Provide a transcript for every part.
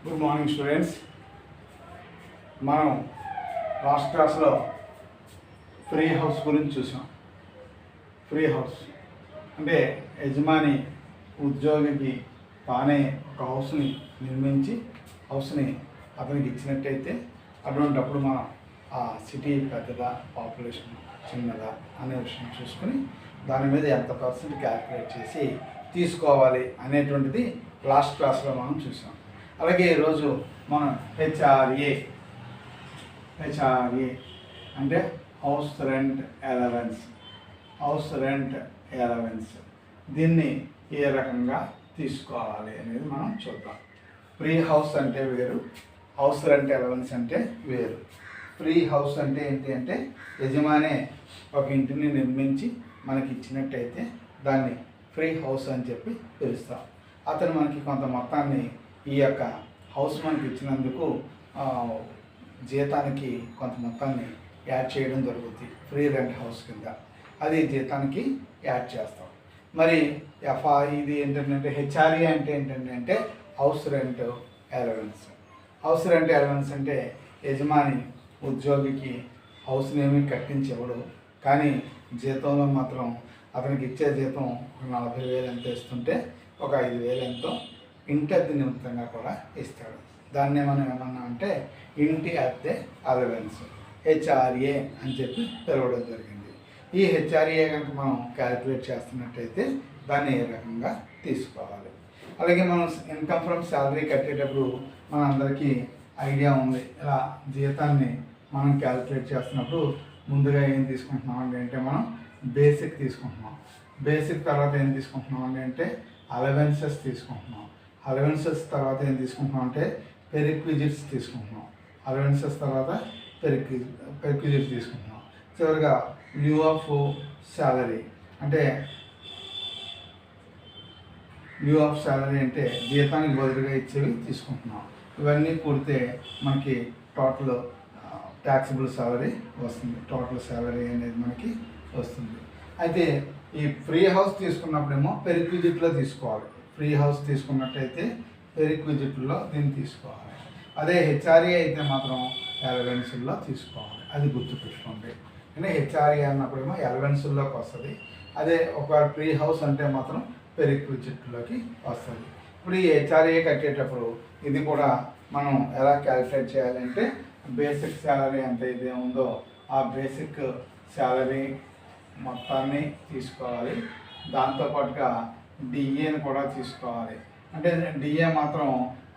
Good morning students. మనం last క్లాస్లో free house గురించి చూసాం. ఫ్రీ హౌస్ అంటే యజమాని ఉద్యోగికి తానే ఒక హౌస్ని నిర్మించి హౌస్ని అతనికి ఇచ్చినట్టయితే అటువంటిప్పుడు మనం ఆ సిటీ పెద్దదా పాపులేషన్ చిన్నదా అనే విషయం చూసుకొని దాని మీద ఎంత పర్సెంట్ క్యాల్కులేట్ చేసి తీసుకోవాలి అనేటువంటిది లాస్ట్ క్లాస్లో మనం చూసాం. అలాగే ఈరోజు మనం హెచ్ఆర్ఏ అంటే హౌస్ రెంట్ అలవెన్స్ దీన్ని ఏ రకంగా తీసుకోవాలి అనేది మనం చూద్దాం. ఫ్రీ హౌస్ అంటే వేరు, హౌస్ రెంట్ అలవెన్స్ అంటే వేరు. ఫ్రీ హౌస్ అంటే ఏంటి అంటే యజమానే ఒక ఇంటిని నిర్మించి మనకి ఇచ్చినట్టయితే దాన్ని ఫ్రీ హౌస్ అని చెప్పి పిలుస్తాం. అతను మనకి కొంత మొత్తాన్ని ఈ యొక్క హౌస్ మనకి ఇచ్చినందుకు జీతానికి కొంత మొత్తాన్ని యాడ్ చేయడం జరుగుతుంది. ఫ్రీ రెంట్ హౌస్ కింద అది జీతానికి యాడ్ చేస్తాం. మరి ఇది ఏంటంటే హెచ్ఆర్ఏ అంటే ఏంటంటే హౌస్ రెంట్ అలవెన్స్ అంటే యజమాని ఉద్యోగికి హౌస్ని ఏమీ కట్టించేవాడు, కానీ జీతంలో మాత్రం అతనికి ఇచ్చే జీతం 40,000 ఎంత ఇస్తుంటే ఒక 5,000 ఎంతో ఇంటి అద్దె నిమిత్తంగా కూడా ఇస్తాడు. దాన్నే మనం ఏమన్నా అంటే ఇంటి అద్దె అలవెన్స్ హెచ్ఆర్ఏ అని చెప్పి పిలవడం జరిగింది. ఈ హెచ్ఆర్ఏ కనుక మనం క్యాలిక్యులేట్ చేస్తున్నట్టయితే దాన్ని ఏ రకంగా తీసుకోవాలి. అలాగే మనం ఇన్కమ్ ఫ్రమ్ శాలరీ కట్టేటప్పుడు మనందరికీ ఐడియా ఉంది. ఇలా జీతాన్ని మనం క్యాలిక్యులేట్ చేస్తున్నప్పుడు ముందుగా ఏం తీసుకుంటున్నాం అంటే మనం బేసిక్ తీసుకుంటున్నాం. బేసిక్ తర్వాత ఏం తీసుకుంటున్నాం అంటే అలవెన్సెస్ తీసుకుంటున్నాం. అలవెన్సెస్ తర్వాత ఏం తీసుకుంటున్నాం అంటే పెరిక్విజిట్స్ తీసుకుంటున్నాం. అలవెన్సెస్ తర్వాత పెరిక్విజిట్స్ తీసుకుంటున్నాం. చివరిగా లీవ్ ఆఫ్ శాలరీ అంటే జీతానికి బదులుగా ఇచ్చేవి తీసుకుంటున్నాం. ఇవన్నీ కూడితే మనకి టోటల్ ట్యాక్సిబుల్ శాలరీ వస్తుంది. టోటల్ శాలరీ అనేది మనకి వస్తుంది. అయితే ఈ ఫ్రీ హౌస్ తీసుకున్నప్పుడేమో పెరిక్విజిట్లో తీసుకోవాలి. ఫ్రీ హౌస్ తీసుకున్నట్టయితే పెరిక్విజిట్లో దీన్ని తీసుకోవాలి. అదే హెచ్ఆర్ఏ అయితే మాత్రం అలవెన్సుల్లో తీసుకోవాలి. అది గుర్తుపెట్టుకోండి. అంటే హెచ్ఆర్ఏ అన్నప్పుడేమో అలవెన్సుల్లోకి వస్తుంది. అదే ఒక ఫ్రీ హౌస్ అంటే మాత్రం పెరిక్విజిట్లోకి వస్తుంది. ఇప్పుడు ఈ హెచ్ఆర్ఏ కట్టేటప్పుడు ఇది కూడా మనం ఎలా క్యాలిక్యులేట్ చేయాలంటే బేసిక్ శాలరీ ఎంత అయితే ఉందో ఆ బేసిక్ శాలరీ మొత్తాన్ని తీసుకోవాలి. దాంతోపాటుగా డిఏని కూడా తీసుకోవాలి. అంటే డిఏ మాత్రం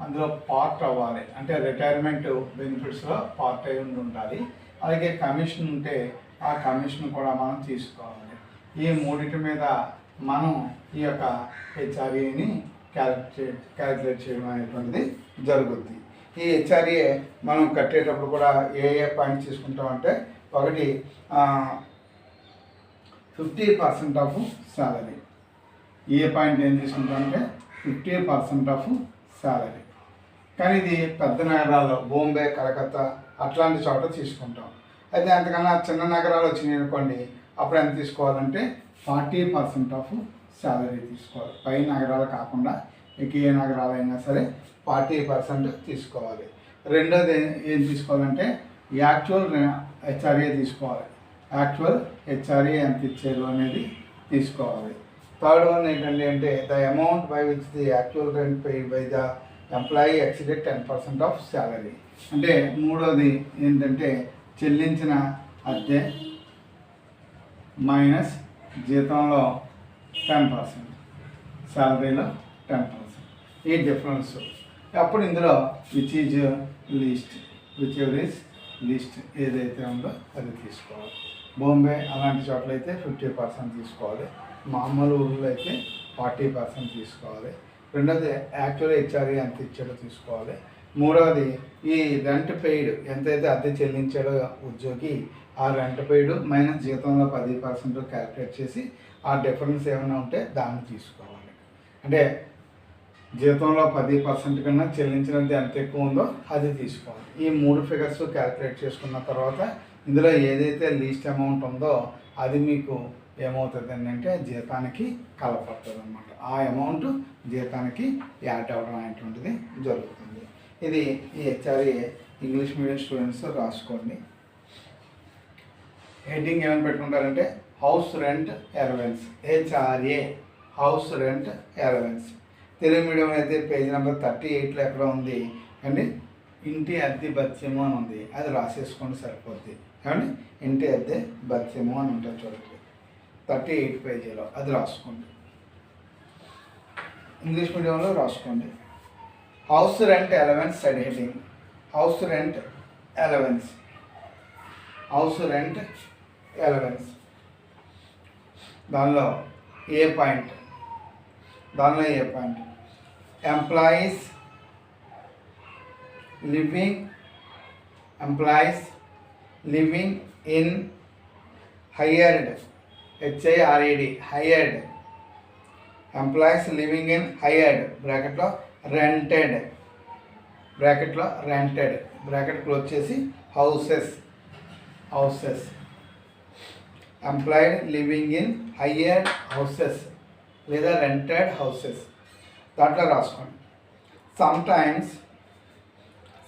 అందులో పార్ట్ అవ్వాలి, అంటే రిటైర్మెంట్ బెనిఫిట్స్లో పార్ట్ అయి ఉండాలి. అలాగే కమిషన్ ఉంటే ఆ కమిషన్ కూడా మనం తీసుకోవాలి. ఈ మూడింటి మీద మనం ఈ యొక్క హెచ్ఆర్ఏని క్యాలిక్యులేట్ చేయడం అనేటువంటిది జరుగుద్ది. ఈ హెచ్ఆర్ఏ మనం కట్టేటప్పుడు కూడా ఏ పాయింట్ తీసుకుంటామంటే ఒకటి 50% ఆఫ్ శాలరీ. ఏ పాయింట్ ఏం తీసుకుంటామంటే 50% ఆఫ్ శాలరీ. కానీ ఇది పెద్ద నగరాల్లో బాంబే, కలకత్తా అట్లాంటి చోట తీసుకుంటాం. అయితే అంతకన్నా చిన్న నగరాలు వచ్చినాయి అనుకోండి, అప్పుడు ఎంత తీసుకోవాలంటే 40% ఆఫ్ శాలరీ తీసుకోవాలి. పై నగరాలు కాకుండా మీకు ఏ నగరాలు అయినా సరే 40% తీసుకోవాలి. రెండోది ఏం తీసుకోవాలంటే యాక్చువల్ హెచ్ఆర్ఏ తీసుకోవాలి. యాక్చువల్ హెచ్ఆర్ఏ ఎంత ఇచ్చారు అనేది తీసుకోవాలి. థర్డ్ వన్ ఏంటంటే the amount by which the actual rent paid by the employee exceeded 10% of salary. అంటే మూడోది ఏంటంటే చెల్లించిన అద్దె మైనస్ జీతంలో 10%, శాలరీలో 10%. ఈ డిఫరెన్స్. అప్పుడు ఇందులో విచ్ ఎవర్ ఈజ్ లీస్ట్ ఏదైతే ఉందో అది తీసుకోవాలి. బాంబే అలాంటి చోట్ల అయితే 50% తీసుకోవాలి. మామూలు ఊళ్ళో అయితే 40% తీసుకోవాలి. రెండోది యాక్చువల్ హెచ్ఆర్ఏ ఎంత ఇచ్చాడో తీసుకోవాలి. మూడవది ఈ రెంట్ పెయిడ్ ఎంతైతే అద్దె చెల్లించాడో ఉద్యోగి ఆ రెంట్ పెయిడ్ మైనస్ జీతంలో 10% క్యాలిక్యులేట్ చేసి ఆ డిఫరెన్స్ ఏమైనా ఉంటే దాన్ని తీసుకోవాలి. అంటే జీతంలో 10% కన్నా చెల్లించినది ఎంత ఎక్కువ ఉందో అది తీసుకోవాలి. ఈ మూడు ఫిగర్స్ క్యాలిక్యులేట్ చేసుకున్న తర్వాత ఇందులో ఏదైతే లీస్ట్ అమౌంట్ ఉందో అది మీకు ఏమవుతుంది అంటే జీతానికి కలపడుతుంది అన్నమాట. ఆ అమౌంట్ జీతానికి యాడ్ అవ్వడం అనేటువంటిది జరుగుతుంది. ఇది ఈ హెచ్ఆర్ఏ ఇంగ్లీష్ మీడియం స్టూడెంట్స్ రాసుకోండి. హెడ్డింగ్ ఏమని పెట్టుకుంటారంటే house rent allowance, HRA house rent allowance. Telugu medium అయితే పేజ్ నెంబర్ 38లో ఎక్కడ ఉంది అండి, ఇంటి అద్దె భత్యము అని ఉంది, అది రాసేసుకోండి సరిపోద్ది. ఏమండి ఇంటి అద్దె భత్యము అని ఉంటుంది చూడండి 38 పేజీలో, అది రాసుకోండి. ఇంగ్లీష్ మీడియంలో రాసుకోండి. House rent allowance side heading, house rent allowance, house rent allowance. దానిలో ఏ point, employees living in hired, HIRED hired, employees living in hired బ్రాకెట్లో రెంటెడ్, బ్రాకెట్ క్లోజ్ చేసి houses, employed living in hired houses లేదా rented houses, దాంట్లో రాసుకోండి.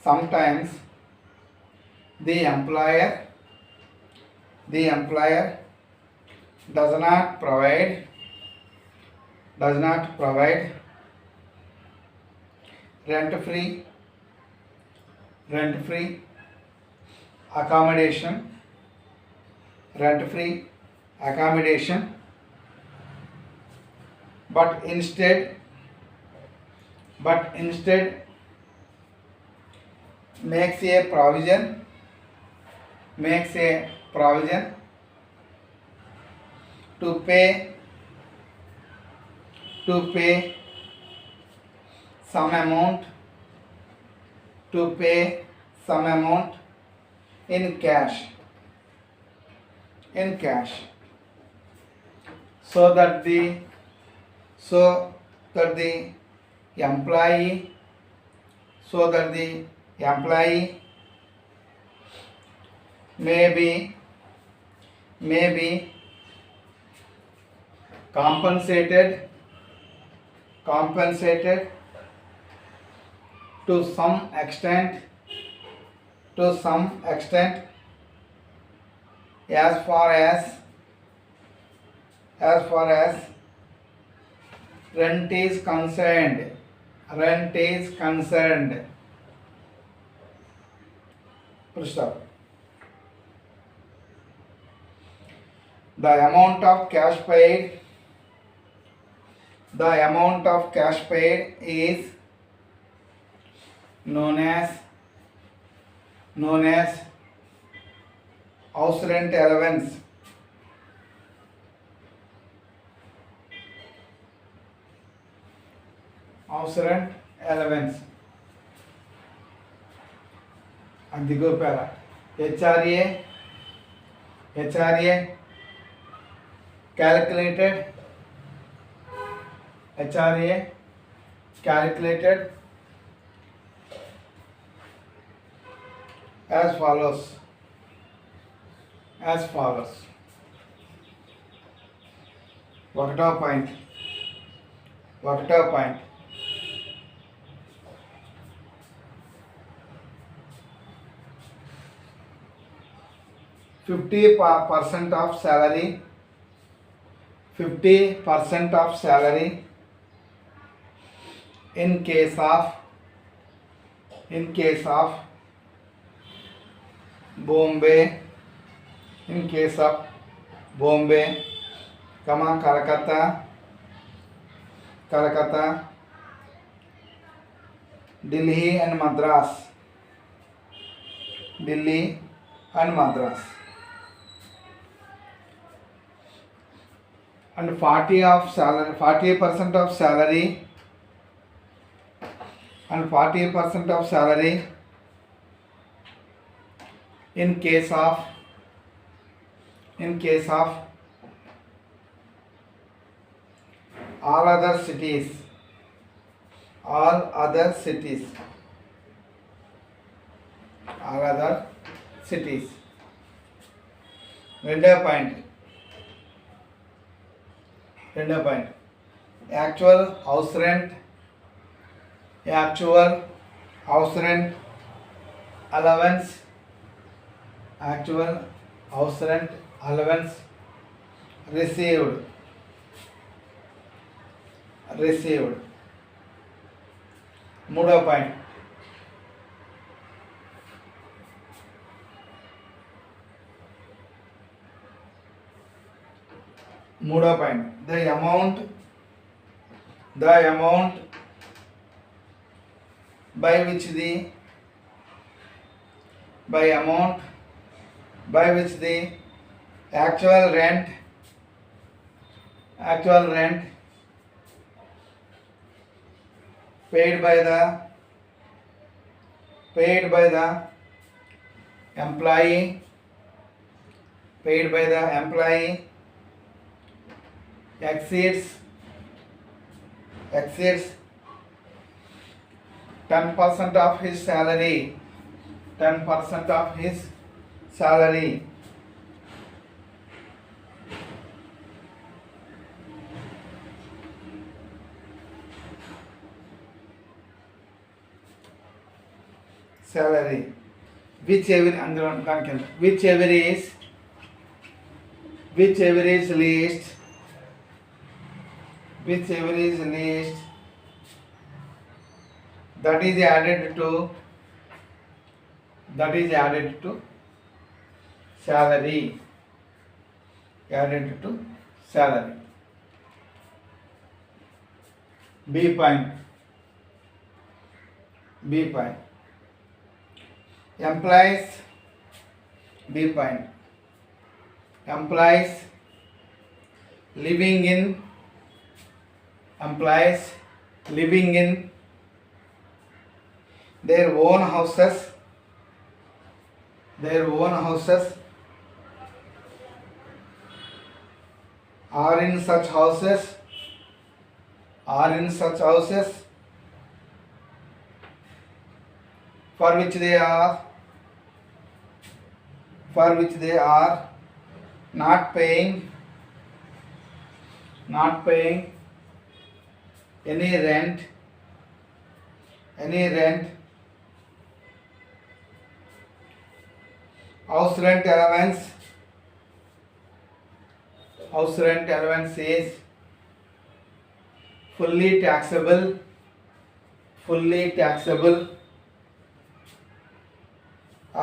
Sometimes the employer does not provide rent free accommodation, but instead makes a provision to pay some amount in cash so that the employee may be compensated to some extent as far as rent is concerned. Full stop. The amount of cash paid is known as house rent allowance. అదిగో పేరా HRA calculated as follows. ఒకటో point 50% of salary in case of Bombay, Calcutta, Delhi and Madras, and 40% of salary in case of all other cities. రెండో point actual house rent house rent allowance, actual house rent allowance received. మూడో point, the amount by which the actual rent paid by the employee exceeds 10% of his salary. Salary, whichever is least, that is added to salary. B point, employees living in their own houses or in such houses for which they are not paying any rent. House rent allowance is fully taxable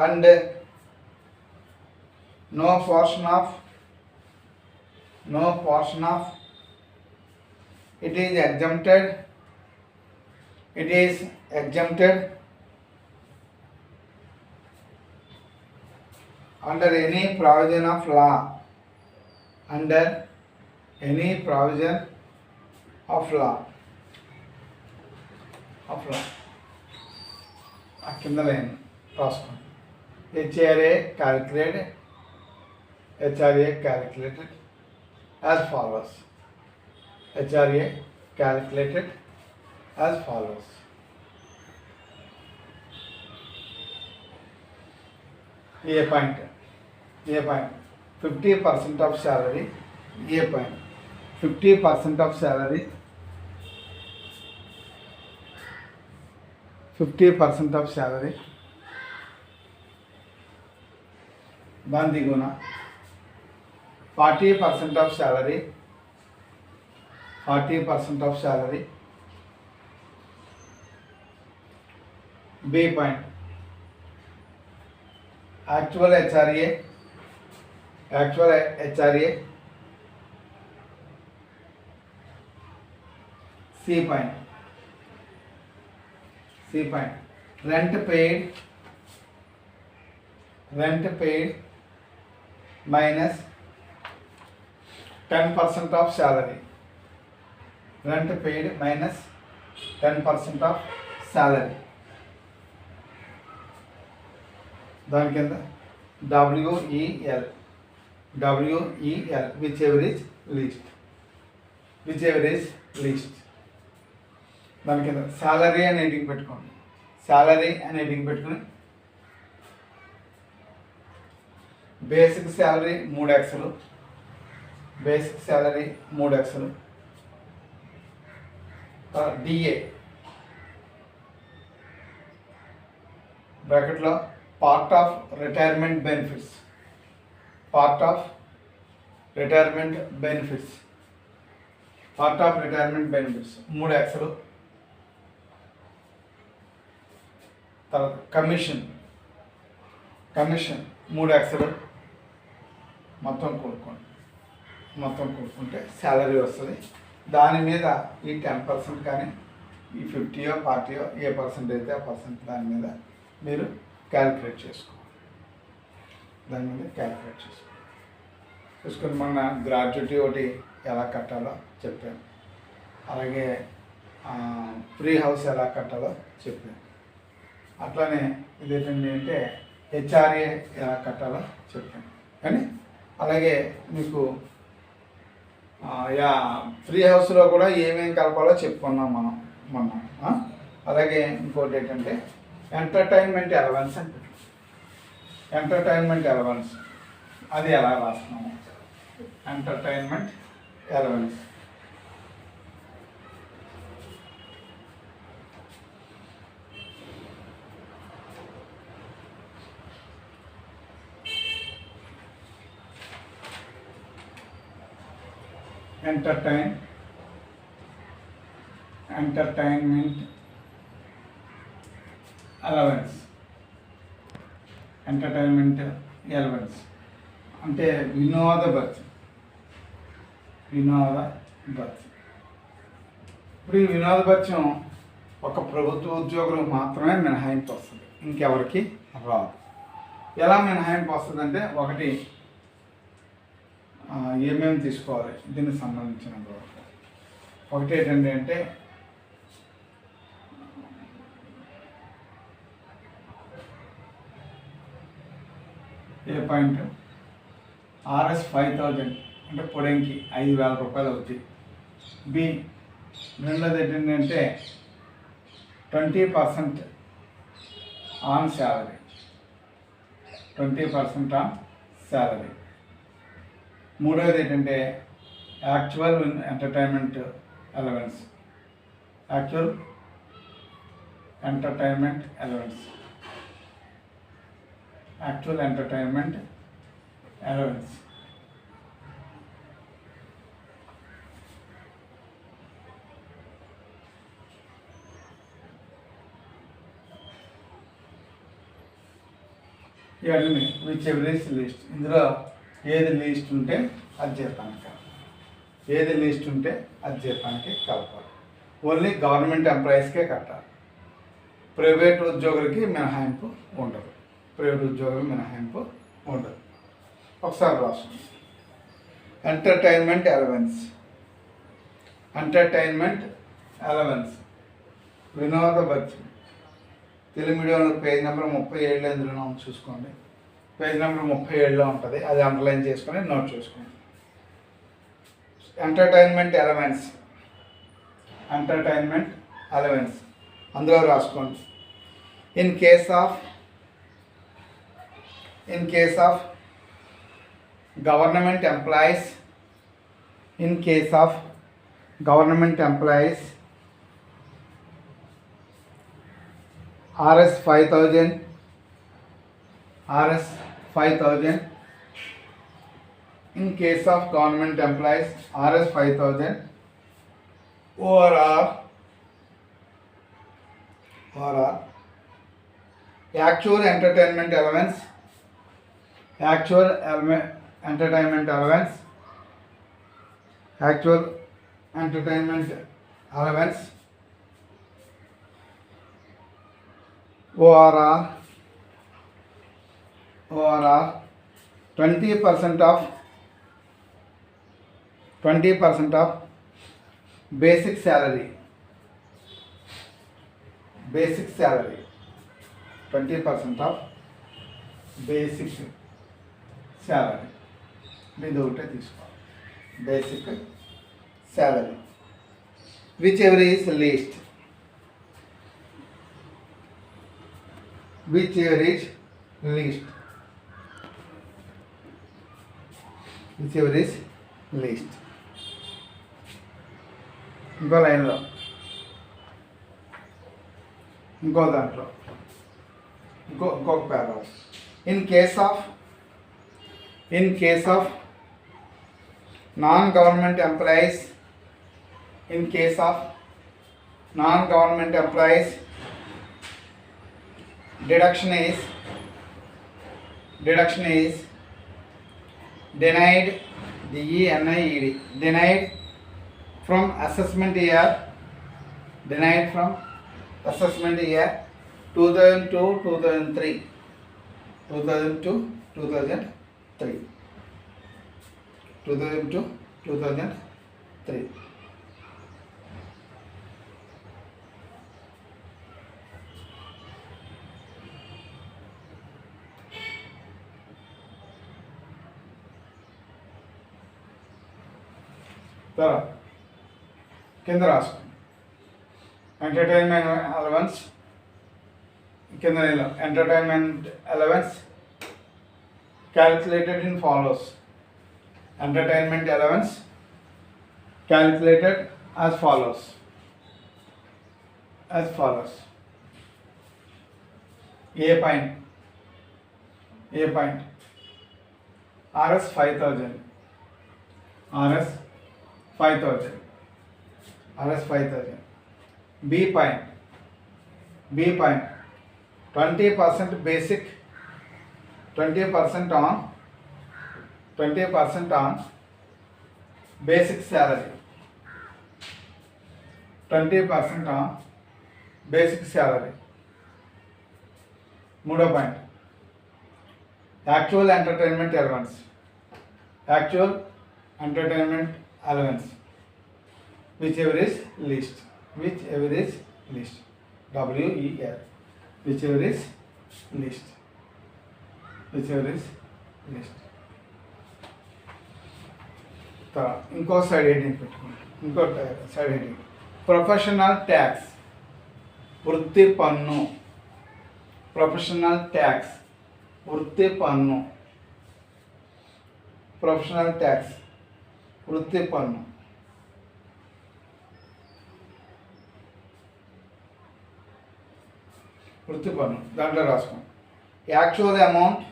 and no portion of it is exempted under any provision of law. ఆ కింద line రాసుకోండి. HRA calculated as follows. A point, 50% of salary. A point, 50% of salary. 50% of salary. దాని దిగున 40% of salary. B point, actual HRA. C point, rent paid minus 10% of salary. Rent paid minus 10% of salary. దాని కింద WEL, whichever is least. దాని కింద salary అని heading పెట్టుకోండి. Basic salary 3 లక్షలు. DA బ్రాకెట్లో part of retirement benefits, part of retirement benefits, part of retirement benefits 3 ఎక్స్లు. తర్వాత commission 3 ఎక్స్లు. మొత్తం కూడుకుంటే శాలరీ వస్తుంది. దాని మీద ఈ 10% కానీ ఈ 50 40 ఏ పర్సెంట్ అయితే ఆ పర్సెంట్ దాని మీద మీరు క్యాలిక్యులేట్ చేసుకోవాలి. చూసుకొని మన గ్రాట్యుటీ ఒకటి ఎలా కట్టాలో చెప్పాను, అలాగే ఫ్రీ హౌస్ ఎలా కట్టాలో చెప్పాను. అట్లానే ఇదేంటండి అంటే హెచ్ఆర్ఏ ఎలా కట్టాలో చెప్పాను. కానీ అలాగే మీకు ఫ్రీ హౌస్లో కూడా ఏమేమి కలపాలో చెప్పుకున్నాం మనం మొన్న. అలాగే ఇంకోటి ఏంటంటే ఎంటర్టైన్మెంట్ అలవెన్స్ అంటే ఎంటర్టైన్మెంట్ అలవెన్స్ అది ఎలా రాస్తున్నాము. ఎంటర్టైన్మెంట్ అలవెన్స్ ఎంటర్టైన్మెంట్ అలవెన్స్ అంటే వినోద భత్యం. ఇప్పుడు ఈ వినోద భత్యం ఒక ప్రభుత్వ ఉద్యోగులకు మాత్రమే మినహాయింపు వస్తుంది, ఇంకెవరికి రాదు. ఎలా మినహాయింపు వస్తుంది అంటే ఒకటి ఏమేమి తీసుకోవాలి దీనికి సంబంధించిన ఒకటి ఏంటంటే అంటే ఏ పాయింట్ RS 5000 అంటే పొడెంకి 5000 రూపాయలు అవుతాయి. బి రెండోది ఏంటంటే 20% ఆన్ శాలరీ, 20% ఆన్ శాలరీ. మూడోది ఏంటంటే యాక్చువల్ ఎంటర్టైన్మెంట్ అలవెన్స్, ఇవన్నీ విచ్ ఎవరీ లిస్ట్. ఇందులో ఏది లీస్ట్ ఉంటే అది జీతానికి కలపాలి. ఓన్లీ గవర్నమెంట్ ఎంప్లాయీస్కే కట్టాలి, ప్రైవేట్ ఉద్యోగులకి మినహాయింపు ఉండదు. ఒకసారి రాసుకోండి. ఎంటర్టైన్మెంట్ అలవెన్స్ వినోద భత్యం. తెలుగు మీడియంలో పేజ్ నెంబర్ 37 ఎందులో చూసుకోండి. పేజ్ నెంబర్ 37లో ఉంటుంది, అది అండర్లైన్ చేసుకొని నోట్ చేసుకోండి. ఎంటర్టైన్మెంట్ అలవెన్స్ అందులో రాసుకోండి. In case of government employees RS 5000 in case of government employees RS 5000 or actual entertainment allowance ORR 20% of basic salary 20% of basic salary ఇది ఒకటే తీసుకోవాలి. Basic salary whichever is least ఇంకో లైన్లో ఇంకో దాంట్లో ఇంకొక paragraph. In case of non-government employees, in case of non-government employees, deduction is denied, DENIED, denied from assessment year 2002 2003 తర్వాత కింద రాసుకోండి. ఎంటర్టైన్మెంట్ అలవెన్స్ కింద entertainment allowance calculated in follows. Entertainment allowance calculated as follows. A point Rs 5,000 B point 20% basic, 20% on basic salary, 20% on basic salary. మూడో point actual entertainment allowance whichever is least, WEL, whichever is least. ఇంకో side heading పెట్టుకోండి. Professional tax, వృత్తి పన్ను. Professional tax, వృత్తి పన్ను. దాంట్లో రాసుకోండి. Actual amount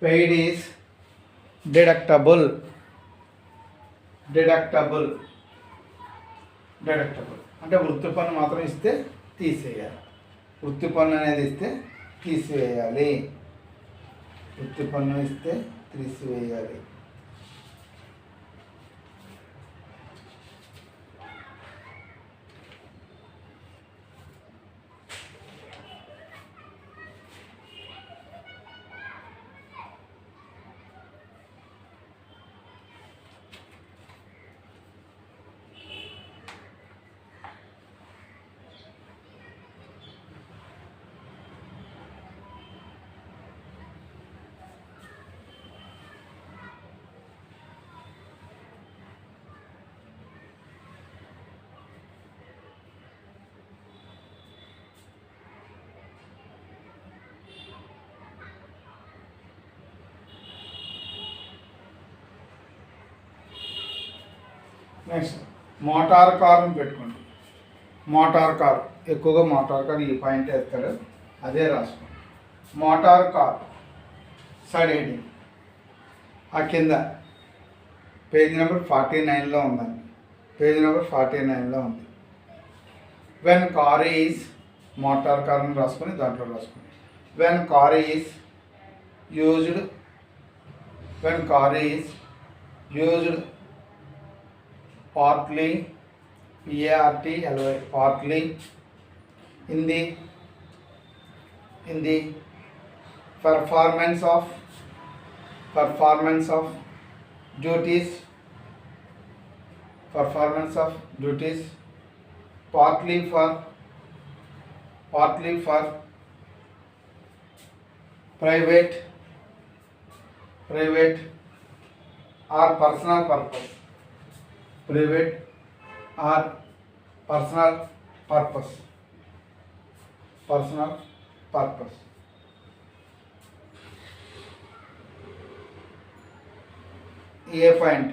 paid is deductible అంటే వృత్తి పన్ను మాత్రం ఇస్తే తీసేయాలి. వృత్తి పన్ను అనేది ఇస్తే తీసివేయాలి. నెక్స్ట్ మోటార్ కార్ని పెట్టుకోండి. ఎక్కువగా మోటార్ కార్ ఈ పాయింట్ వేస్తాడు, అదే రాసుకోండి. మోటార్ కార్ సైడ్ హెడ్డింగ్ ఆ కింద పేజ్ నెంబర్ 49లో ఉందండి. వెన్ కార్ ఈజ్, మోటార్ కార్ని రాసుకొని దాంట్లో రాసుకోండి. When car is used partly, partly in the performance of duties, partly for private or personal purpose. A point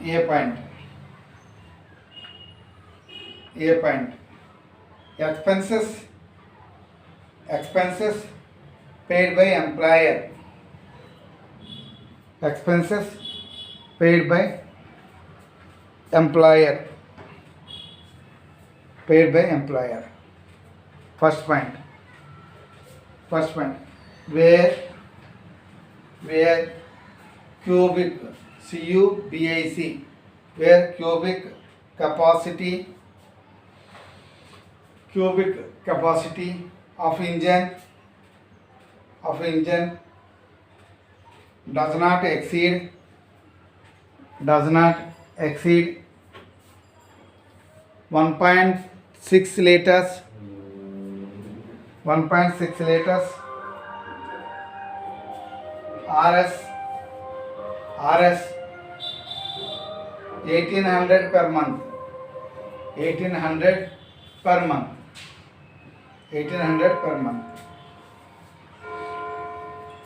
A point. Expenses paid by employer. Expenses paid by employer. First point. Where cubic, CUBIC, where cubic capacity of engine does not exceed 1.6 liters. 1.6 liters. RS 1800 per month. 1800 per month.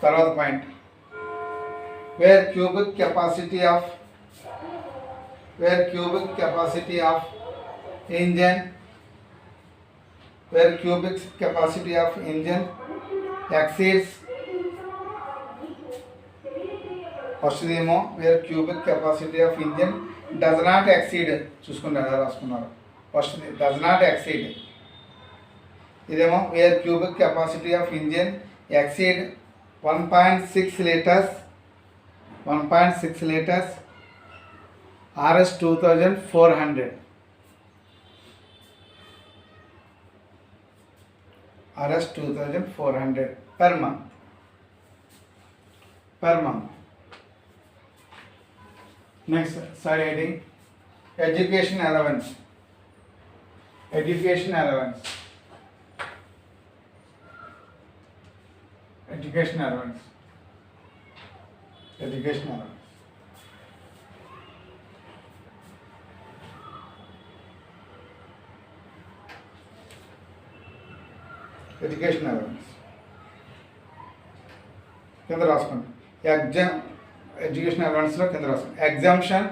Third point. Where cubic capacity of engine exceeds, first ఏమో where cubic capacity of engine does not exceed, చూసుకుని ఎలా రాసుకున్నారు. First does not exceed, ఇదేమో where cubic capacity of engine exceed 1.6 litres. RS 2400. RS 2400 per month. Next, side heading, education allowance. Education allowance. కింద రాసుకోండి. Education అలవెన్స్లో కింద రాసుకోండి. Exemption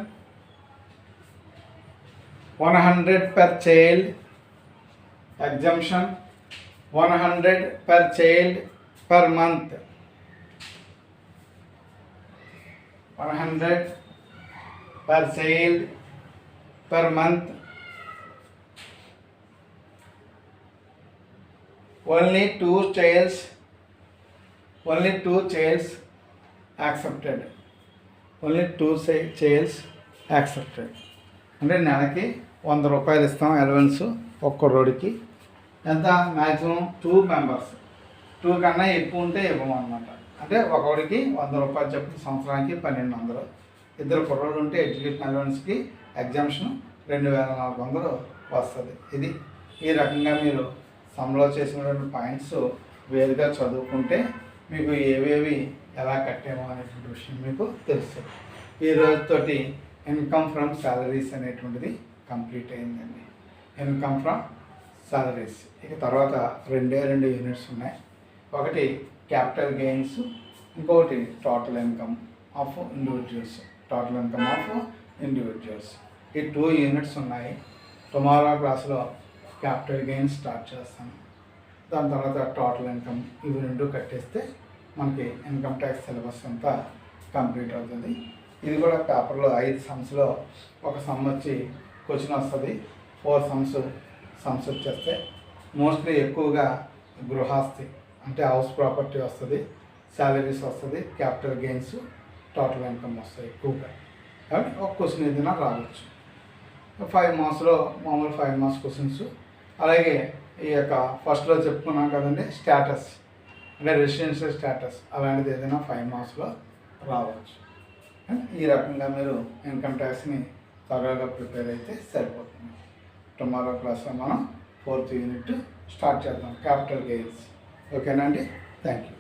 100 per child. Exemption 100 per child per month. 100 per child per month. Only two childs accepted. అంటే నెలకి 100 రూపాయలు ఇస్తాం allowance ఒక్క రోడ్డుకి. ఎంత మ్యాక్సిమం 2 members, 2 కన్నా ఎక్కువ ఉంటే ఇవ్వమన్నమాట. అంటే ఒకడికి 100 రూపాయలు చెప్పి సంవత్సరానికి 1200. ఇద్దరు కుర్రోళ్ళు ఉంటే ఎడ్యుకేషన్ అలవెన్స్కి ఎగ్జామ్షన్ 2400 వస్తుంది. ఇది ఈ రకంగా మీరు సమ్లో చేసినటువంటి పాయింట్స్ వేరుగా చదువుకుంటే మీకు ఏవేవి ఎలా కట్టామో అనేటువంటి విషయం మీకు తెలుస్తుంది. ఈ రోజుతోటి ఇన్కమ్ ఫ్రమ్ సాలరీస్ అనేటువంటిది కంప్లీట్ అయిందండి. Income from salaries. ఇక తర్వాత 2 యూనిట్స్ ఉన్నాయి. ఒకటి క్యాపిటల్ గెయిన్స్, ఇంకొకటి టోటల్ ఇన్కమ్ ఆఫ్ ఇండివిజువల్స్. ఈ 2 యూనిట్స్ ఉన్నాయి. టుమారో క్లాస్లో క్యాపిటల్ గెయిన్స్ స్టార్ట్ చేస్తాను. దాని తర్వాత టోటల్ ఇన్కమ్, ఇవి 2 కట్టేస్తే మనకి ఇన్కమ్ ట్యాక్స్ సిలబస్ అంతా కంప్లీట్ అవుతుంది. ఇది కూడా పేపర్లో 5 సమ్స్లో ఒక సమ్ వచ్చి క్వశ్చన్ వస్తుంది. 4 సమ్స్ వచ్చేస్తే మోస్ట్లీ ఎక్కువగా గృహాస్తి అంటే హౌస్ ప్రాపర్టీ వస్తుంది, శాలరీస్ వస్తుంది, క్యాపిటల్ గెయిన్స్, టోటల్ ఇన్కమ్ వస్తాయి ఎక్కువగా. కాబట్టి ఒక క్వశ్చన్ ఏదైనా రావచ్చు. 5 మార్క్స్లో మామూలు 5 మార్క్స్ క్వశ్చన్స్. అలాగే ఈ యొక్క ఫస్ట్లో చెప్పుకున్నాం కదండి, స్టేటస్ అంటే రెసిడెన్షియల్ స్టేటస్, అలాంటిది ఏదైనా 5 మార్క్స్లో రావచ్చు. ఈ రకంగా మీరు ఇన్కమ్ ట్యాక్స్ని త్వరగా ప్రిపేర్ అయితే సరిపోతుంది. టుమారో క్లాస్లో మనం 4th యూనిట్ స్టార్ట్ చేద్దాం, క్యాపిటల్ గెయిన్స్. ఓకేనా అండి? Thank you.